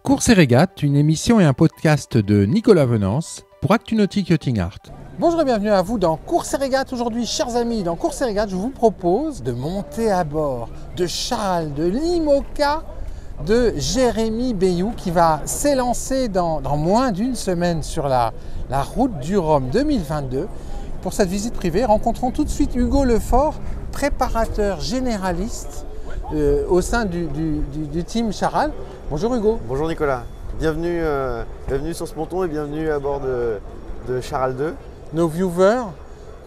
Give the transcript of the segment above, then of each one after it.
Course et régate, une émission et un podcast de Nicolas Venance pour ActuNautique Yachting Art. Bonjour et bienvenue à vous dans Course et régate. Aujourd'hui, chers amis, dans Course et régate, je vous propose de monter à bord de Charal, de l'IMOCA de Jérémy Bayou qui va s'élancer dans moins d'une semaine sur la route du Rhum 2022. Pour cette visite privée, rencontrons tout de suite Hugo Lefort, préparateur généraliste au sein du team Charal. Bonjour Hugo. Bonjour Nicolas, bienvenue sur ce ponton et bienvenue à bord de Charal 2. Nos viewers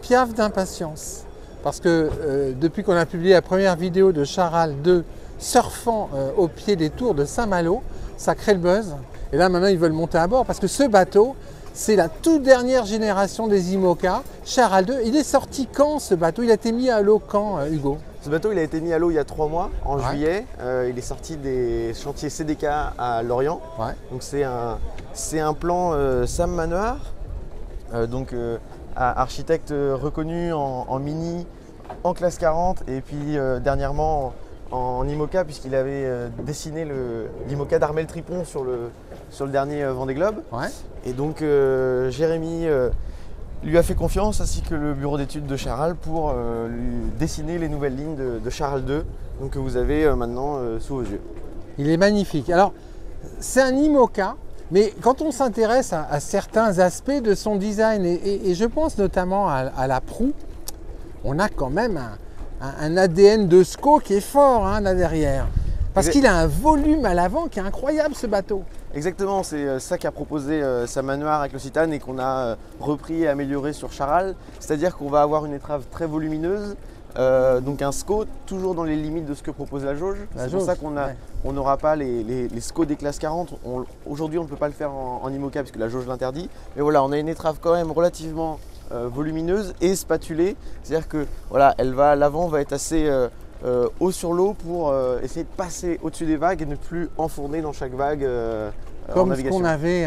piaffent d'impatience parce que depuis qu'on a publié la première vidéo de Charal 2 surfant au pied des tours de Saint-Malo, ça crée le buzz. Et là maintenant ils veulent monter à bord parce que ce bateau, c'est la toute dernière génération des IMOCA, Charal 2. Il est sorti quand ce bateau? Il a été mis à l'eau quand Hugo? Ce bateau il a été mis à l'eau il y a 3 mois, en juillet. Il est sorti des chantiers CDK à Lorient. Ouais. Donc c'est un plan Sam Manoir, architecte reconnu en mini, en classe 40 et puis dernièrement en IMOCA puisqu'il avait dessiné l'IMOCA d'Armel Tripon sur le dernier Vendée Globe. Ouais. Et donc Jérémy lui a fait confiance ainsi que le bureau d'études de Charal pour lui dessiner les nouvelles lignes de Charal 2 donc, que vous avez maintenant sous vos yeux. Il est magnifique. Alors c'est un IMOCA, mais quand on s'intéresse à certains aspects de son design et je pense notamment à la proue, on a quand même un ADN de SCO qui est fort là derrière. Parce qu'il a un volume à l'avant qui est incroyable ce bateau. Exactement, c'est ça qu'a proposé Sam Manoir avec l'Occitane et qu'on a repris et amélioré sur Charal. C'est-à-dire qu'on va avoir une étrave très volumineuse, donc un SCO toujours dans les limites de ce que propose la jauge. C'est pour ça qu'on n'aura pas les SCO des classes 40. Aujourd'hui on ne peut pas le faire en IMOCA puisque la jauge l'interdit. Mais voilà, on a une étrave quand même relativement volumineuse et spatulée. C'est-à-dire que voilà, l'avant va être assez haut sur l'eau pour essayer de passer au-dessus des vagues et ne plus enfourner dans chaque vague en navigation. Comme ce qu'on avait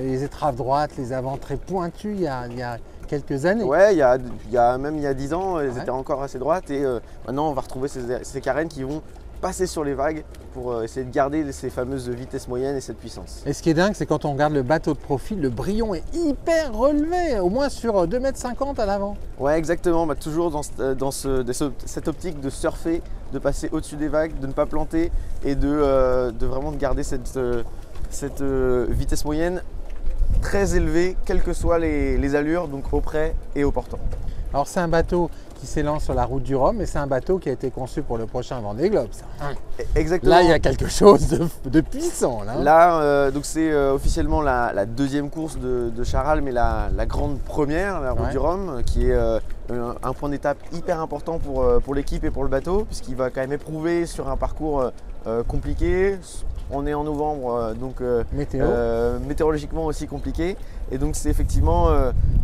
les étraves droites, les avants très pointus il y a quelques années. Ouais, il y a 10 ans, elles étaient encore assez droites et maintenant on va retrouver ces carènes qui vont passer sur les vagues pour essayer de garder ces fameuses vitesses moyennes et cette puissance. Et ce qui est dingue, c'est quand on regarde le bateau de profil, le brillon est hyper relevé, au moins sur 2,50 m à l'avant. Ouais, exactement, toujours dans cette optique de surfer, de passer au-dessus des vagues, de ne pas planter et de vraiment garder cette vitesse moyenne très élevée, quelles que soient les allures, donc au près et au portant. Alors c'est un bateau qui s'élance sur la route du Rhum, mais c'est un bateau qui a été conçu pour le prochain Vendée Globe. Exactement. Là, il y a quelque chose de puissant. Là, donc c'est officiellement la deuxième course de Charal, mais la grande première, la route du Rhum, qui est un point d'étape hyper important pour l'équipe et pour le bateau, puisqu'il va quand même éprouver sur un parcours compliqué. On est en novembre, donc météorologiquement aussi compliqué. Et donc c'est effectivement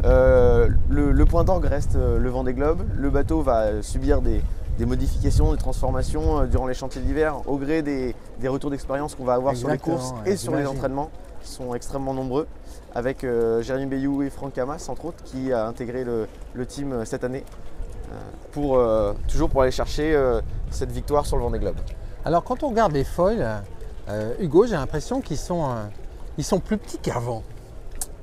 le point d'orgue reste le Vendée Globe. Le bateau va subir des modifications, des transformations durant les chantiers d'hiver au gré des retours d'expérience qu'on va avoir sur les courses et sur les entraînements qui sont extrêmement nombreux avec Jérémy Bayou et Franck Camas entre autres qui a intégré le team cette année toujours pour aller chercher cette victoire sur le Vendée Globe. Alors quand on regarde les foils, Hugo, j'ai l'impression qu'ils sont plus petits qu'avant.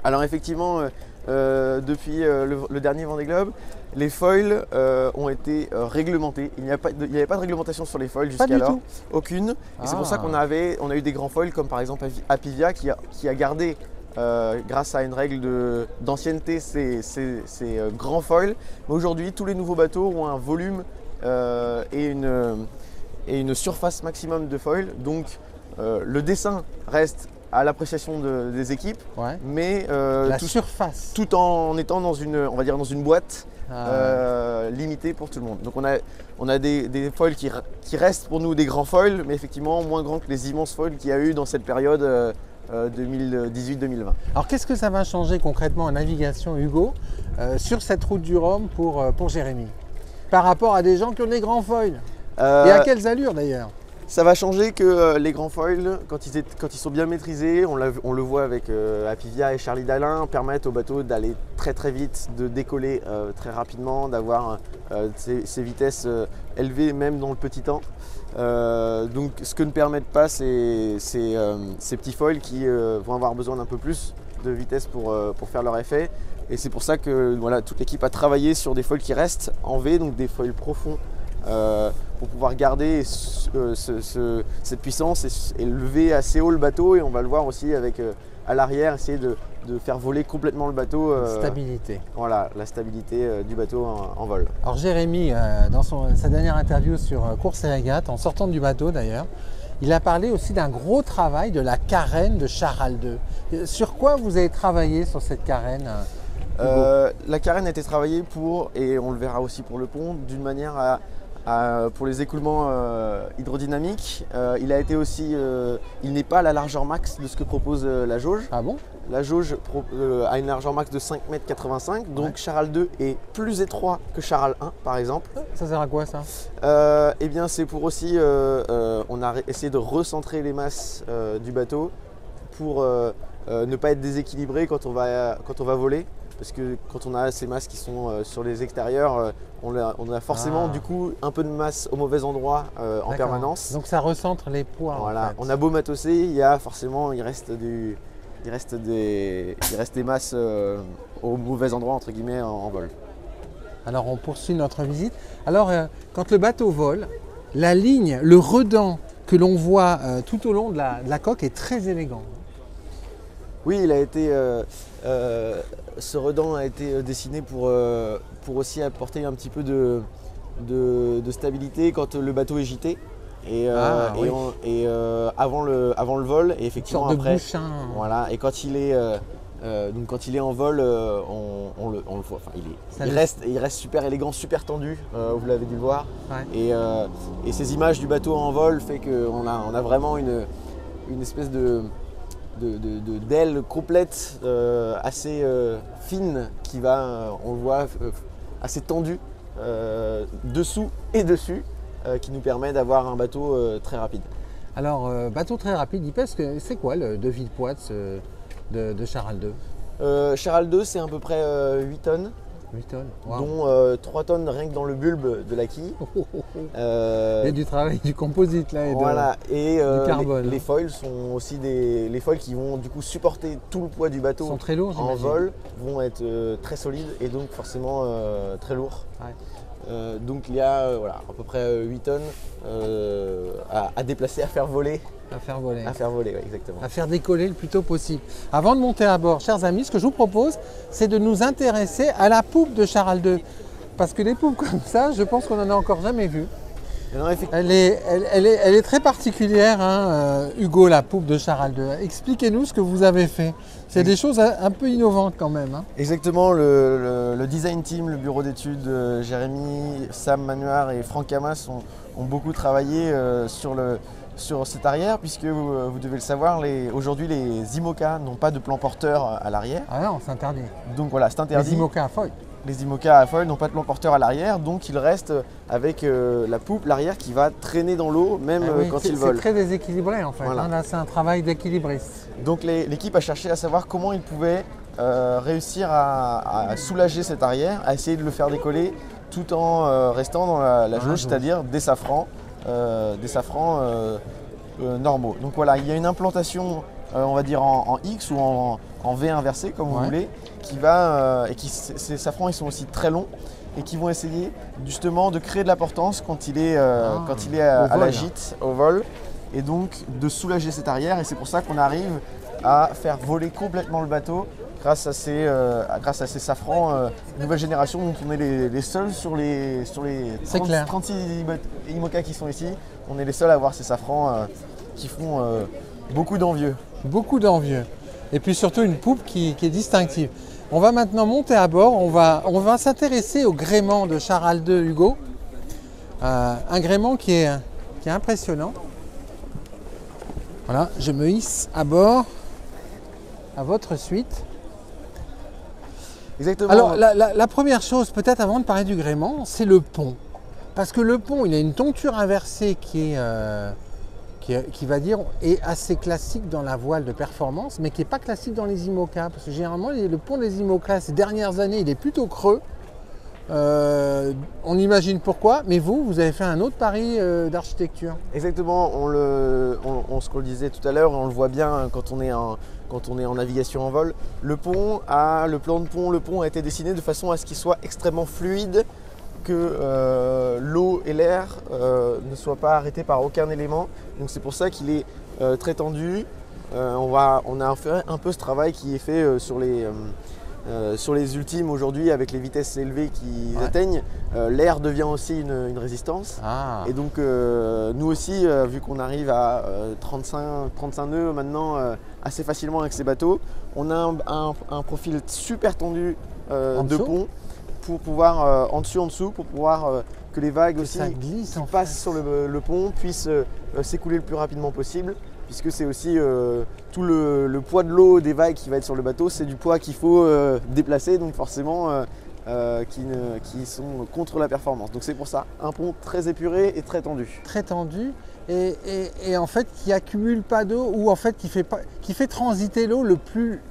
Alors effectivement, depuis le dernier Vendée Globe, les foils ont été réglementés. Il n'y avait pas de réglementation sur les foils jusqu'alors, aucune. Et c'est pour ça qu'on a eu des grands foils comme par exemple Apivia qui a gardé, grâce à une règle d'ancienneté, ces grands foils. Mais aujourd'hui, tous les nouveaux bateaux ont un volume et une surface maximum de foils. Donc le dessin reste à l'appréciation des équipes, mais surface, tout en étant dans une boîte limitée pour tout le monde. Donc on a des foils qui restent pour nous des grands foils, mais effectivement moins grands que les immenses foils qu'il y a eu dans cette période 2018-2020. Alors qu'est-ce que ça va changer concrètement en navigation, Hugo, sur cette route du Rhum pour Jérémy, par rapport à des gens qui ont des grands foils et à quelles allures d'ailleurs? Ça va changer que les grands foils, quand ils sont bien maîtrisés, on le voit avec Apivia et Charlie Dalin, permettent au bateau d'aller très très vite, de décoller très rapidement, d'avoir ces vitesses élevées même dans le petit temps. Donc ce que ne permettent pas ces petits foils qui vont avoir besoin d'un peu plus de vitesse pour faire leur effet. Et c'est pour ça que voilà, toute l'équipe a travaillé sur des foils qui restent en V, donc des foils profonds, pour pouvoir garder cette puissance et lever assez haut le bateau. Et on va le voir aussi avec à l'arrière, essayer de faire voler complètement le bateau. Stabilité. Voilà, la stabilité du bateau en vol. Alors Jérémy, dans sa dernière interview sur Course et Régate, en sortant du bateau d'ailleurs, il a parlé aussi d'un gros travail de la carène de Charal 2. Sur quoi vous avez travaillé sur cette carène, la carène a été travaillée et on le verra aussi pour le pont, d'une manière pour les écoulements hydrodynamiques. Il n'est pas à la largeur max de ce que propose la jauge. Ah bon? La jauge a une largeur max de 5,85 m, donc Charal 2 est plus étroit que Charal 1 par exemple. Ça sert à quoi ça? Eh bien c'est pour aussi, on a essayé de recentrer les masses du bateau pour ne pas être déséquilibré quand on va voler. Parce que quand on a ces masses qui sont sur les extérieurs, on a forcément du coup un peu de masse au mauvais endroit en permanence. Donc ça recentre les poids. Voilà, en fait. on a beau matosser, il reste des masses au mauvais endroit entre guillemets en vol. Alors on poursuit notre visite. Alors quand le bateau vole, la ligne, le redent que l'on voit tout au long de la coque est très élégant. Oui, ce redent a été dessiné pour aussi apporter un petit peu de stabilité quand le bateau est gîté. Avant le vol et effectivement une sorte après. De bouchin. Voilà, et quand il est en vol, on le voit. Enfin, il reste super élégant, super tendu. Vous l'avez dû le voir. Ouais. Et ces images du bateau en vol fait qu'on a vraiment une espèce d'aile complète assez fine qui va, on le voit, assez tendue dessous et dessus, qui nous permet d'avoir un bateau très rapide. Alors bateau très rapide, il pèse, c'est quoi le devis de poids de Charal 2? Charal 2 c'est à peu près 8 tonnes. 8 tonnes, wow. Dont 3 tonnes rien que dans le bulbe de la quille. Il y a du travail, du composite là, et du carbone. Les foils sont aussi les foils qui vont du coup supporter tout le poids du bateau. Sont très lourds, en vol, vont être très solides et donc forcément très lourds. Ouais. Donc il y a à peu près 8 tonnes à déplacer, à faire voler. À faire voler. À faire voler, oui, exactement. À faire décoller le plus tôt possible. Avant de monter à bord, chers amis, ce que je vous propose, c'est de nous intéresser à la poupe de Charal 2. Parce que des poupes comme ça, je pense qu'on n'en a encore jamais vu. Elle est très particulière, hein, Hugo, la poupe de Charal 2. Expliquez-nous ce que vous avez fait. C'est des choses un peu innovantes quand même. Hein. Exactement, le design team, le bureau d'études, Jérémy, Sam Manuard et Franck Camas ont beaucoup travaillé sur cet arrière, puisque vous devez le savoir, aujourd'hui les IMOCA n'ont pas de plan porteur à l'arrière. Ah non, c'est interdit. Donc voilà, c'est interdit. Les IMOCA à foil. Les IMOCA à foil n'ont pas de plan porteur à l'arrière, donc ils restent avec la poupe, l'arrière qui va traîner dans l'eau, même quand ils volent. C'est très déséquilibré en fait, voilà. Là c'est un travail d'équilibriste. Donc l'équipe a cherché à savoir comment ils pouvaient réussir à soulager cet arrière, à essayer de le faire décoller tout en restant dans la jauge, c'est-à-dire des safrans normaux. Donc voilà, il y a une implantation, on va dire en X ou en V inversé, comme vous voulez, qui va ces safrans ils sont aussi très longs et qui vont essayer justement de créer de la portance quand il est à la gîte, au vol, et donc de soulager cet arrière. Et c'est pour ça qu'on arrive à faire voler complètement le bateau grâce à ces safrans nouvelle génération dont on est les seuls sur les 36 IMOCA qui sont ici. On est les seuls à avoir ces safrans qui font beaucoup d'envieux. Beaucoup d'envieux. Et puis surtout une poupe qui est distinctive. On va maintenant monter à bord. On va s'intéresser au gréement de Charal 2 Hugo. Un gréement qui est impressionnant. Voilà, je me hisse à bord à votre suite. Exactement. Alors la première chose, peut-être avant de parler du gréement, c'est le pont. Parce que le pont, il a une tonture inversée qui va dire est assez classique dans la voile de performance, mais qui n'est pas classique dans les IMOCA. Parce que généralement, le pont des IMOCA, ces dernières années, il est plutôt creux. On imagine pourquoi, mais vous avez fait un autre pari d'architecture. Exactement, ce qu'on le disait tout à l'heure, on le voit bien quand on est en navigation en vol. Le plan de pont a été dessiné de façon à ce qu'il soit extrêmement fluide, que l'eau et l'air ne soient pas arrêtés par aucun élément. Donc c'est pour ça qu'il est très tendu. On a fait un peu ce travail qui est fait sur les ultimes aujourd'hui avec les vitesses élevées qu'ils atteignent. L'air devient aussi une résistance. Et donc nous aussi, vu qu'on arrive à 35 nœuds maintenant assez facilement avec ces bateaux, on a un profil super tendu de pont pour pouvoir en dessous pour pouvoir que les vagues aussi qui passent sur le pont puissent s'écouler le plus rapidement possible, puisque c'est aussi tout le poids de l'eau des vagues qui va être sur le bateau, c'est du poids qu'il faut déplacer, donc forcément qui sont contre la performance. Donc c'est pour ça, un pont très épuré et très tendu. Très tendu et en fait qui accumule pas d'eau, ou en fait qui fait transiter l'eau le plus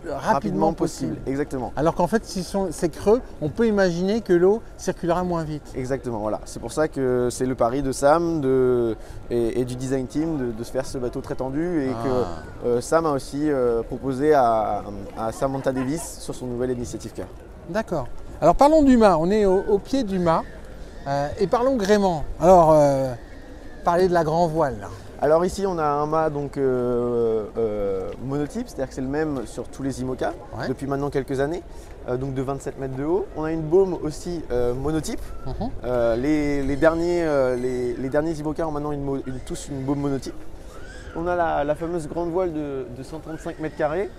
rapidement possible. Exactement. Alors qu'en fait si c'est creux, on peut imaginer que l'eau circulera moins vite. Exactement, voilà. C'est pour ça que c'est le pari de Sam et du design team de se faire ce bateau très tendu, et que Sam a aussi proposé à Samantha Davis sur son nouvel Initiative Car. D'accord. Alors parlons du mât, on est au pied du mât et parlons gréement. Alors parlez de la grand voile là. Alors ici on a un mât donc monotype, c'est-à-dire que c'est le même sur tous les IMOCA depuis maintenant quelques années, donc de 27 mètres de haut. On a une baume aussi monotype. Les derniers IMOCA ont maintenant tous une baume monotype. On a la fameuse grande voile de 135 mètres carrés.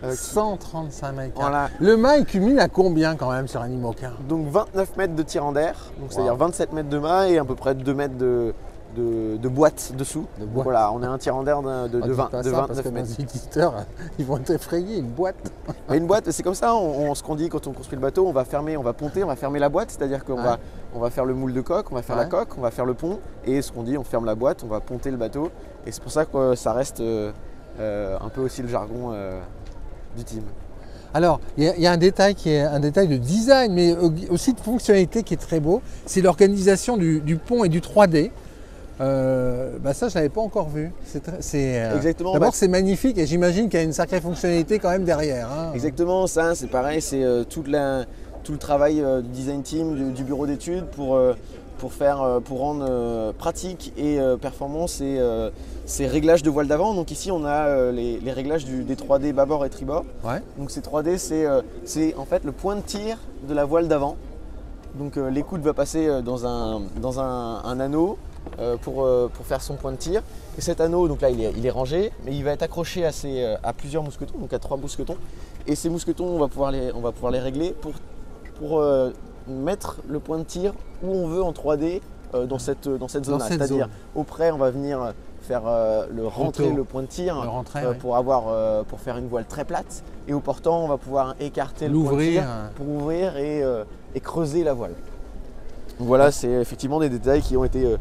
135 mètres. Voilà. Le mât il culmine à combien quand même sur un IMOCA? Donc 29 mètres de tirant d'air, c'est-à-dire 27 mètres de mât et à peu près 2 mètres de boîte dessous. Voilà, on a un tirant d'air de 29 parce que mètres. nos auditeurs, ils vont être effrayés, une boîte. Une boîte, c'est comme ça, ce qu'on dit quand on construit le bateau, on va ponter, on va fermer la boîte, c'est-à-dire qu'on va faire le moule de coque, on va faire la coque, on va faire le pont, et ce qu'on dit, on ferme la boîte, on va ponter le bateau, et c'est pour ça que ça reste un peu aussi le jargon du team. Alors, il y a un détail qui est un détail de design, mais aussi de fonctionnalité qui est très beau, c'est l'organisation du pont et du 3D. Ça, je ne l'avais pas encore vu. Exactement. D'abord, c'est magnifique et j'imagine qu'il y a une sacrée fonctionnalité quand même derrière. Exactement, ça, c'est pareil, c'est tout le travail du design team, du bureau d'études pour rendre pratique et performant ces réglages de voile d'avant. Donc ici, on a les réglages des 3D bâbord et tribord. Donc ces 3D, c'est en fait le point de tir de la voile d'avant. Donc l'écoute va passer dans un anneau pour faire son point de tir. Et cet anneau, donc là, il est rangé, mais il va être accroché à plusieurs mousquetons, donc à 3 mousquetons. Et ces mousquetons, on va pouvoir les régler pour mettre le point de tir où on veut en 3D dans cette zone-là. C'est-à-dire au près, on va venir faire rentrer le point de tir pour faire une voile très plate. Et au portant, on va pouvoir écarter le point de tir pour ouvrir et creuser la voile. Donc voilà, c'est effectivement des détails qui ont été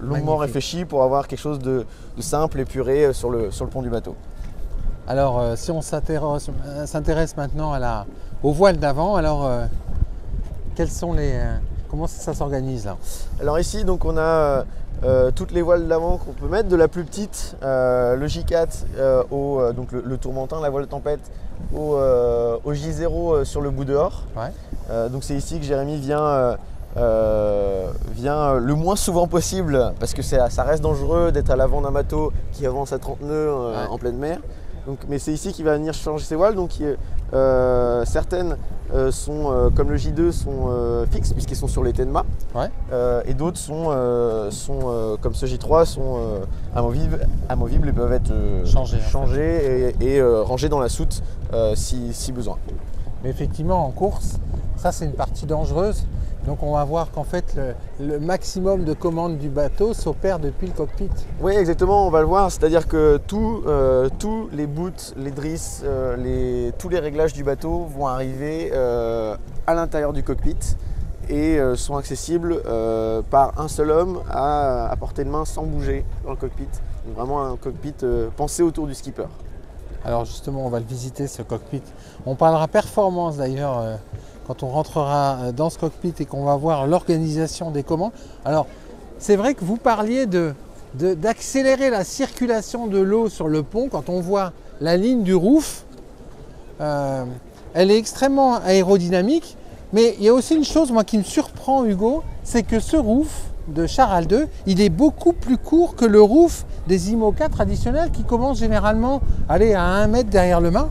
longuement réfléchis pour avoir quelque chose de simple, épuré sur le pont du bateau. Alors, si on s'intéresse maintenant aux voiles d'avant, alors comment ça s'organise là? Alors ici, donc on a toutes les voiles d'avant qu'on peut mettre, de la plus petite, le J4 donc le tourmentin, la voile tempête, au J0 sur le bout dehors. Donc c'est ici que Jérémy vient le moins souvent possible, parce que ça reste dangereux d'être à l'avant d'un bateau qui avance à 30 nœuds en pleine mer. Donc, mais c'est ici qu'il va venir changer ses voiles. Donc certaines sont, comme le J2, sont fixes puisqu'ils sont sur les TENMA. Et d'autres sont comme ce J3, sont amovibles et peuvent être changés et rangés dans la soute si besoin. Mais effectivement, en course, ça c'est une partie dangereuse. Donc on va voir qu'en fait le maximum de commandes du bateau s'opère depuis le cockpit. Oui, exactement, on va le voir. C'est-à-dire que tous les boots, les drisses, tous les réglages du bateau vont arriver à l'intérieur du cockpit et sont accessibles par un seul homme à portée de main sans bouger dans le cockpit. Donc vraiment un cockpit pensé autour du skipper. Alors justement, on va le visiter ce cockpit. On parlera performance d'ailleurs quand on rentrera dans ce cockpit et qu'on va voir l'organisation des commandes. Alors c'est vrai que vous parliez d'accélérer la circulation de l'eau sur le pont quand on voit la ligne du roof. Elle est extrêmement aérodynamique, mais il y a aussi une chose moi qui me surprend, Hugo, c'est que ce roof de Charal 2, il est beaucoup plus court que le roof des IMOCA traditionnels qui commencent généralement à 1 mètre derrière le mât.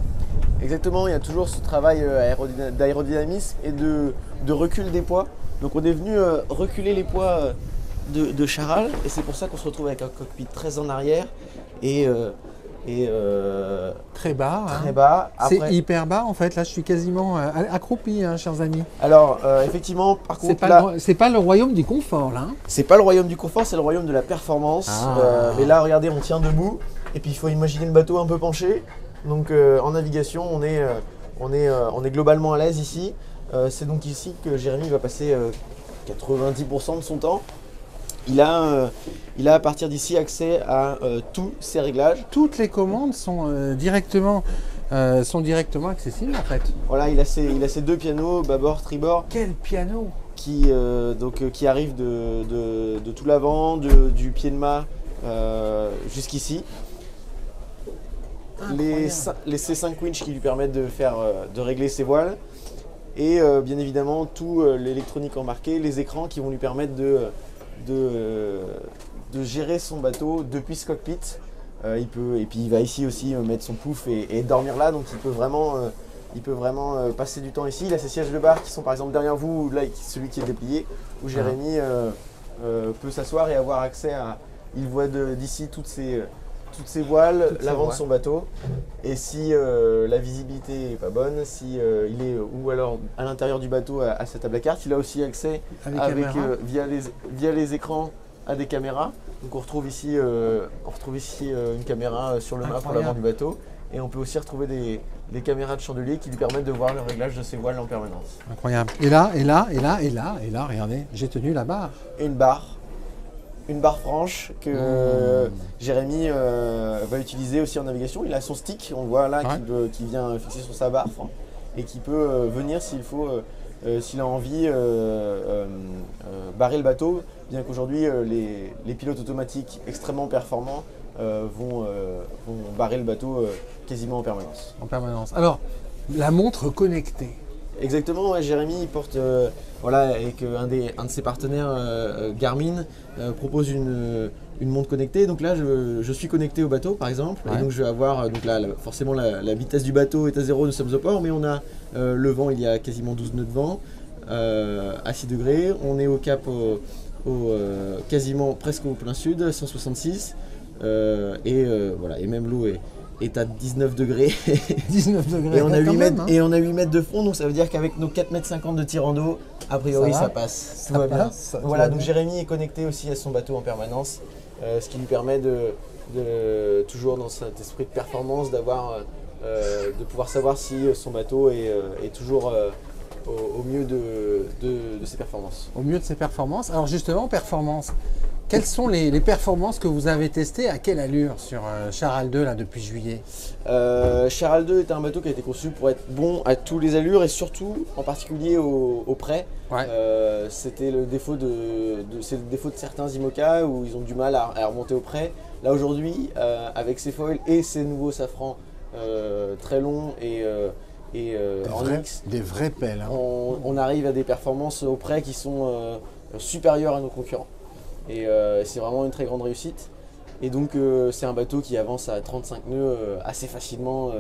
Exactement, il y a toujours ce travail d'aérodynamisme et de recul des poids. Donc on est venu reculer les poids de Charal et c'est pour ça qu'on se retrouve avec un cockpit très en arrière et très bas. Très bas. C'est hyper bas en fait. Là, je suis quasiment accroupi, chers amis. Alors, effectivement, par contre, c'est pas le royaume du confort là. C'est pas le royaume du confort, c'est le royaume de la performance. Mais là, regardez, on tient debout et puis il faut imaginer le bateau un peu penché. Donc, en navigation, on est globalement à l'aise ici. C'est donc ici que Jérémy va passer 90% de son temps. Il a à partir d'ici accès à tous ses réglages. Toutes les commandes sont directement accessibles en fait. Voilà, il a ses 2 pianos, bâbord, tribord. Quel piano! Qui arrivent de tout l'avant, du pied de mât jusqu'ici. Les C5 winch qui lui permettent de régler ses voiles. Et bien évidemment tout l'électronique embarquée, les écrans qui vont lui permettre de gérer son bateau depuis ce cockpit. Et puis il va ici aussi mettre son pouf et dormir là, donc il peut vraiment passer du temps ici. Il a ses sièges de bar qui sont par exemple derrière vous, là celui qui est déplié, où Jérémy peut s'asseoir et avoir accès à... Il voit d'ici toutes ses voiles, l'avant de son bateau. Et si la visibilité n'est pas bonne, si il est ou alors à l'intérieur du bateau à sa table à cartes, il a aussi accès via les écrans à des caméras. Donc on retrouve ici une caméra sur le mât pour l'avant du bateau. Et on peut aussi retrouver des caméras de chandelier qui lui permettent de voir le réglage de ses voiles en permanence. Incroyable. Et là, regardez, j'ai tenu la barre. Et une barre franche que Jérémy va utiliser aussi en navigation. Il a son stick, on le voit là, qui vient fixer sur sa barre et qui peut venir s'il faut, s'il a envie, barrer le bateau. Bien qu'aujourd'hui, les pilotes automatiques extrêmement performants vont barrer le bateau quasiment en permanence. En permanence. Alors, la montre connectée. Exactement, ouais, Jérémy il porte, avec un de ses partenaires, Garmin, propose une montre connectée. Donc là, je suis connecté au bateau par exemple, et donc je vais avoir forcément la vitesse du bateau est à 0, nous sommes au port, mais on a le vent, il y a quasiment 12 nœuds de vent à 6 degrés. On est au cap quasiment presque au plein sud, 166, et même l'eau est à 19 degrés. 19 degrés. Et on a 8 mètres de fond, donc ça veut dire qu'avec nos 4,50 m de tirant d'eau, a priori ça passe. Tout va bien. Voilà, donc Jérémy est connecté aussi à son bateau en permanence, ce qui lui permet de toujours dans cet esprit de performance, de pouvoir savoir si son bateau est toujours au mieux de ses performances. Au mieux de ses performances. Alors justement, performance. Quelles sont les performances que vous avez testées à quelle allure sur Charal 2 là, depuis juillet? Charal 2 est un bateau qui a été conçu pour être bon à tous les allures et surtout en particulier au près. Ouais. C'était le défaut de certains IMOCA où ils ont du mal à remonter au près. Là aujourd'hui, avec ces foils et ces nouveaux safrans très longs et en X, des vraies pelles. Hein. On arrive à des performances au près qui sont supérieures à nos concurrents. Et c'est vraiment une très grande réussite. Et donc c'est un bateau qui avance à 35 nœuds assez facilement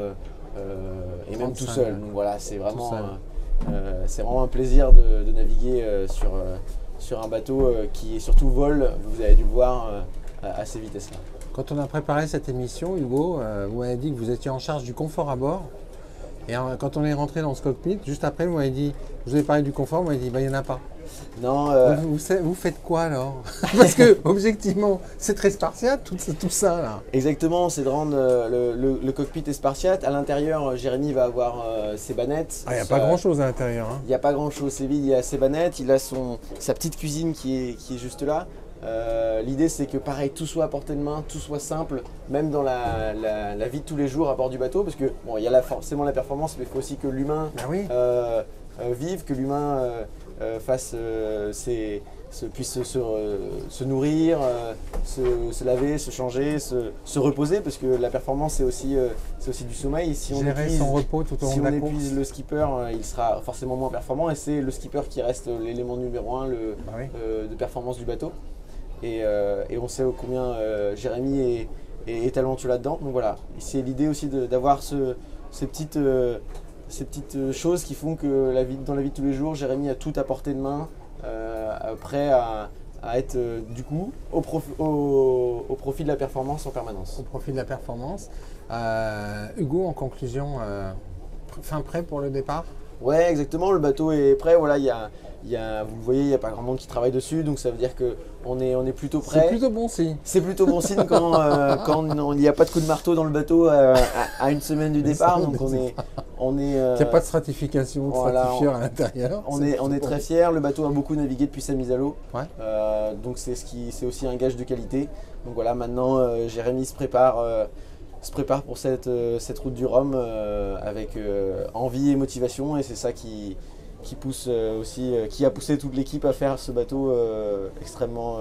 et même tout seul. Donc voilà, c'est vraiment un plaisir de naviguer sur un bateau qui surtout vole, vous avez dû le voir, à ces vitesses-là. Quand on a préparé cette émission, Hugo, vous m'avez dit que vous étiez en charge du confort à bord. Et quand on est rentré dans ce cockpit, juste après, vous m'avez dit, vous avez parlé du confort, vous m'avez dit, il n'y en a pas. Non. Vous faites quoi alors? Parce que objectivement, c'est très spartiate tout ça là. Exactement, c'est de rendre le cockpit est spartiate. À l'intérieur, Jérémy va avoir ses bannettes. Il n'y a pas grand chose à l'intérieur. Hein. Il n'y a pas grand chose, c'est vide, il y a ses bannettes, il a sa petite cuisine qui est juste là. L'idée c'est que pareil, tout soit à portée de main, tout soit simple, même dans la vie de tous les jours à bord du bateau, parce que bon, il y a forcément la performance, mais il faut aussi que l'humain vive, que l'humain puisse se nourrir, se laver, se changer, se reposer, parce que la performance c'est aussi du sommeil. Si gérer son repos tout au long de la course. Si on épuise le skipper, il sera forcément moins performant, et c'est le skipper qui reste l'élément numéro 1 de performance du bateau. Et on sait combien Jérémy est talentueux là-dedans. Donc voilà, c'est l'idée aussi d'avoir ces petites choses qui font que dans la vie de tous les jours, Jérémy a tout à portée de main, prêt à être du coup au profit de la performance en permanence. Au profit de la performance. Hugo, en conclusion, fin prêt pour le départ? Ouais, exactement, le bateau est prêt. Voilà, vous le voyez, il n'y a pas grand monde qui travaille dessus, donc ça veut dire qu'on est plutôt prêt. C'est plutôt bon signe. C'est plutôt bon signe quand il n'y a pas de coup de marteau dans le bateau à une semaine du départ. Donc il n'y a pas de stratification, de stratifieur à l'intérieur. On est très fiers. Le bateau a beaucoup navigué depuis sa mise à l'eau. Ouais. Donc c'est aussi un gage de qualité. Donc voilà, maintenant Jérémy se prépare pour cette route du Rhum avec envie et motivation, et c'est ça qui pousse aussi, qui a poussé toute l'équipe à faire ce bateau extrêmement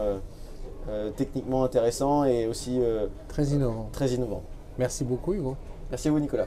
techniquement intéressant et aussi très innovant. Très innovant. Merci beaucoup Hugo. Merci à vous Nicolas.